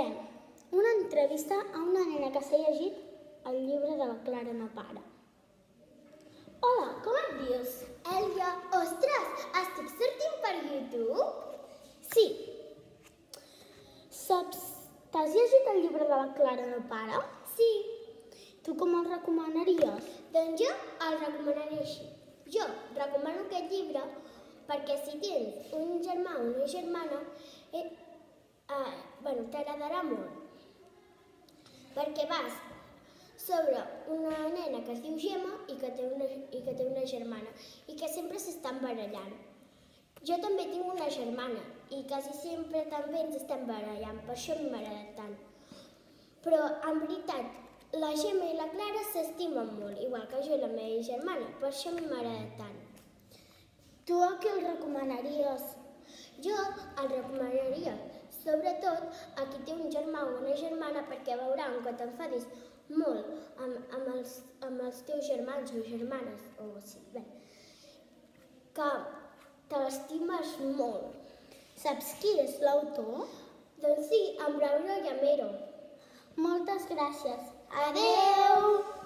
farem una entrevista a una nena que s'ha llegit el llibre de la Clara no para. Hola, com et dius? Elia, ostres, estic sortint per YouTube? Sí. Saps, t'has llegit el llibre de la Clara no para? Sí. Tu com el recomanaries? Doncs jo el recomanaria així. Jo recomano aquest llibre perquè si tens un germà o una germana, t'agradarà molt. Perquè vas sobre una nena que es diu Gemma i que té una germana i que sempre s'estan barallant. Jo també tinc una germana i quasi sempre també ens estem barallant, per això m'agrada tant. Però en veritat, la Gemma i la Clara s'estimen molt, igual que jo i la meva germana, per això m'agrada tant. Tu a qui el recomanaries? Jo el recomanaria, sobretot a qui té un germà o una germana, perquè veuran que t'enfadis molt amb els teus germans o germanes, que te l'estimes molt. Saps qui és l'autor? Doncs sí, en Braulio Llamero. Moltes gràcies. Adeu!